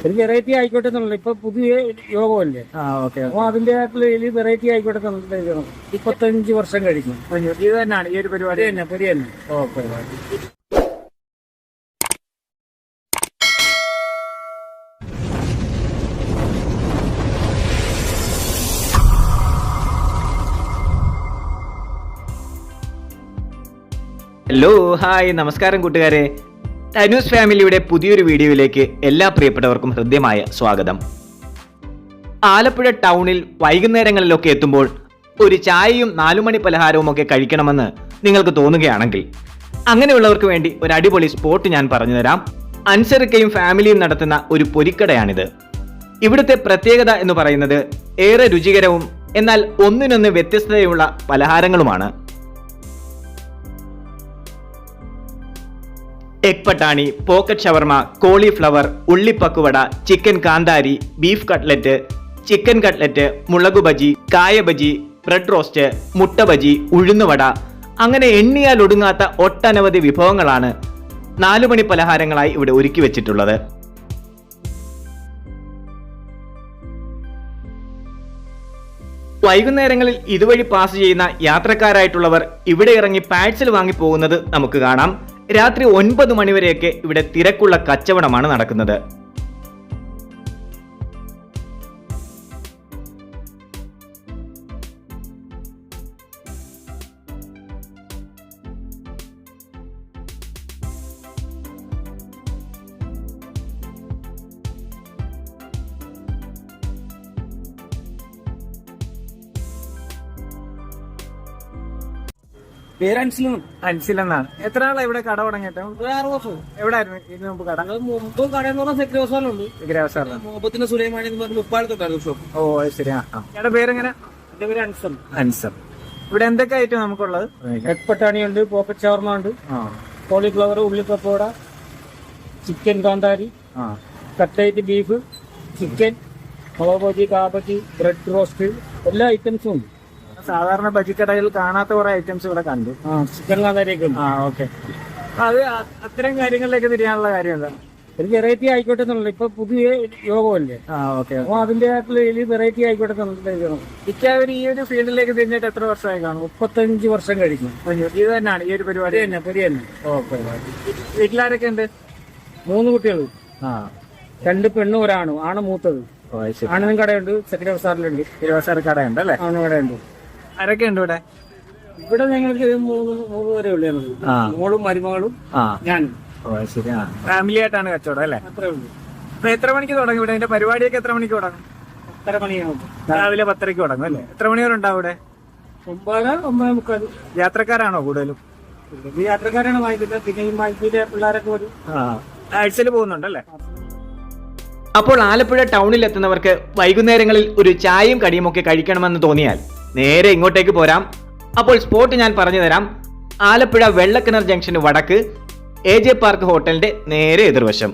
ഒരു വെറൈറ്റി ആയിക്കോട്ടെ എന്നുള്ളത്. ഇപ്പൊ പുതിയ യോഗമല്ലേ, അപ്പൊ അതിന്റെ വെറൈറ്റി ആയിക്കോട്ടെ എന്നുള്ളത് 25 വർഷം കഴിഞ്ഞു. ഇത് തന്നെയാണ് ഈ ഒരു പരിപാടി തന്നെ പുതിയ തന്നെ. ഹലോ ഹായ് നമസ്കാരം കൂട്ടുകാരെ, തനൂസ് ഫാമിലിയുടെ പുതിയൊരു വീഡിയോയിലേക്ക് എല്ലാ പ്രിയപ്പെട്ടവർക്കും ഹൃദ്യമായ സ്വാഗതം. ആലപ്പുഴ ടൗണിൽ വൈകുന്നേരങ്ങളിലൊക്കെ എത്തുമ്പോൾ ഒരു ചായയും 4 മണി പലഹാരവും ഒക്കെ കഴിക്കണമെന്ന് നിങ്ങൾക്ക് തോന്നുകയാണെങ്കിൽ അങ്ങനെയുള്ളവർക്ക് വേണ്ടി ഒരു അടിപൊളി സ്പോട്ട് ഞാൻ പറഞ്ഞുതരാം. അൻസറിക്കയും ഫാമിലിയും നടത്തുന്ന ഒരു പൊരിക്കടയാണിത്. ഇവിടുത്തെ പ്രത്യേകത എന്ന് പറയുന്നത് ഏറെ രുചികരവും എന്നാൽ ഒന്നിനൊന്ന് വ്യത്യസ്തതയുള്ള പലഹാരങ്ങളുമാണ്. എഗ് പട്ടാണി, പോക്കറ്റ് ഷവർമ, കോളിഫ്ലവർ, ഉള്ളിപ്പക്കുവട, ചിക്കൻ കാന്താരി, ബീഫ് കട്ട്ലറ്റ്, ചിക്കൻ കട്ട്ലറ്റ്, മുളകു ബജി, കായ ബജി, ബ്രെഡ് റോസ്റ്റ്, മുട്ട ബജി, ഉഴുന്നുവട, അങ്ങനെ എണ്ണിയാൽ ഒടുങ്ങാത്ത ഒട്ടനവധി വിഭവങ്ങളാണ് 4 മണി പലഹാരങ്ങളായി ഇവിടെ ഒരുക്കി വെച്ചിട്ടുള്ളത്. വൈകുന്നേരങ്ങളിൽ ഇതുവഴി പാസ് ചെയ്യുന്ന യാത്രക്കാരായിട്ടുള്ളവർ ഇവിടെ ഇറങ്ങി പാഴ്സൽ വാങ്ങി പോകുന്നത് നമുക്ക് കാണാം. രാത്രി 9 മണിവരെയൊക്കെ ഇവിടെ തിരക്കുള്ള കച്ചവടമാണ് നടക്കുന്നത്. പേര് അൻസിലാണ്. അൻസിലെന്നാണ്. എത്ര നാളെ ഇവിടെ കട തുടങ്ങിയിട്ട്? 6 വർഷം. എവിടെയായിരുന്നു ഇതിന് മുമ്പ് കട? മുമ്പ് കടയെന്ന് പറഞ്ഞാൽ സെക്രട്ടറിയുണ്ട്. മുഹബത്തിന് സുലൈമാനി എന്ന് പറഞ്ഞ മുപ്പാലത്തുണ്ടായിരുന്നു ഷോപ്പ്. ഓ ശരി. ചേട്ടാ പേരെങ്ങനെ? എന്റെ പേര് അൻസർ. അൻസർ. ഇവിടെ എന്തൊക്കെ ഐറ്റം നമുക്കുള്ളത്? എഗ് പട്ടാണി ഉണ്ട്, പോക്കറ്റ് ഷവർമ ഉണ്ട്, കോളിഫ്ലവർ, ഉള്ളിപ്പക്കോട, ചിക്കൻ കാന്താരി, കട്ട്ലേറ്റ് ബീഫ്, ചിക്കൻ, മുളക് ബജി, കാബജി, ബ്രെഡ് റോസ്റ്റ്, എല്ലാ ഐറ്റംസും ഉണ്ട്. സാധാരണ ബജിക്കടയിൽ കാണാത്ത കുറെ ഐറ്റംസ് ഇവിടെ കണ്ടു. ചിക്കൻ കാന്താരിയൊക്കെ ഉണ്ട്. ഓക്കെ. അത് അത്തരം കാര്യങ്ങളിലേക്ക് തിരിയാനുള്ള കാര്യം എന്താ? ഒരു വെറൈറ്റി ആയിക്കോട്ടെ എന്നുള്ളത്. ഇപ്പൊ പുതിയ യോഗമല്ലേ, അപ്പൊ അതിന്റെ വെറൈറ്റി ആയിക്കോട്ടെ എന്നുള്ളത്. ഇക്കാവര് ഈ ഒരു ഫീൽഡിലേക്ക് തിരിഞ്ഞിട്ട് എത്ര വർഷമായി കാണും? 35 വർഷം കഴിഞ്ഞു. ഇത് തന്നെയാണ് ഈ ഒരു പരിപാടി തന്നെ പുതിയ തന്നെ. വീട്ടിലാരൊക്കെ ഉണ്ട്? 3 കുട്ടികൾ, 2 പെണ്ണും ഒരാണും. ആണ് മൂത്തത്. ആണിനും കടയുണ്ട്, സെക്രട്ടറി സാറിലുണ്ട്. 20 കടയുണ്ട് അല്ലേ? ആണും കടയുണ്ട്. ആരൊക്കെ ഉണ്ട് ഇവിടെ? ഇവിടെ ഞങ്ങൾക്ക് 3 പേരെ ഉള്ളൂ. മോളും മരുമകളും ഞാനും. ശരി. ഫാമിലി ആയിട്ടാണ് കച്ചവടം അല്ലേ? അത്രേ ഉള്ളൂ. അപ്പൊ എത്ര മണിക്ക് തുടങ്ങും ഇവിടെ? അതിന്റെ പരിപാടിയൊക്കെ എത്ര മണിക്ക് തുടങ്ങും? 10:30 മണിയാകും. രാവിലെ 10:30 തുടങ്ങും അല്ലേ? എത്ര മണിവരെ ഉണ്ടാവും ഇവിടെ? 9:30. യാത്രക്കാരാണോ കൂടുതലും? ഈ യാത്രക്കാരാണ് വാങ്ങിക്കുന്നത്. പിന്നെ ഈ വാങ്ങിക്കിന്റെ പിള്ളേരൊക്കെ വരും. ആഴ്ചയിൽ പോകുന്നുണ്ടല്ലേ? അപ്പോൾ ആലപ്പുഴ ടൗണിൽ എത്തുന്നവർക്ക് വൈകുന്നേരങ്ങളിൽ ഒരു ചായയും കടിയും ഒക്കെ കഴിക്കണമെന്ന് തോന്നിയാൽ നേരെ ഇങ്ങോട്ടേക്ക് പോരാം. അപ്പോൾ സ്പോട്ട് ഞാൻ പറഞ്ഞു തരാം. ആലപ്പുഴ വെള്ളക്കിണർ ജംഗ്ഷന് വടക്ക് AJ പാർക്ക് ഹോട്ടലിന്റെ നേരെ എതിർവശം.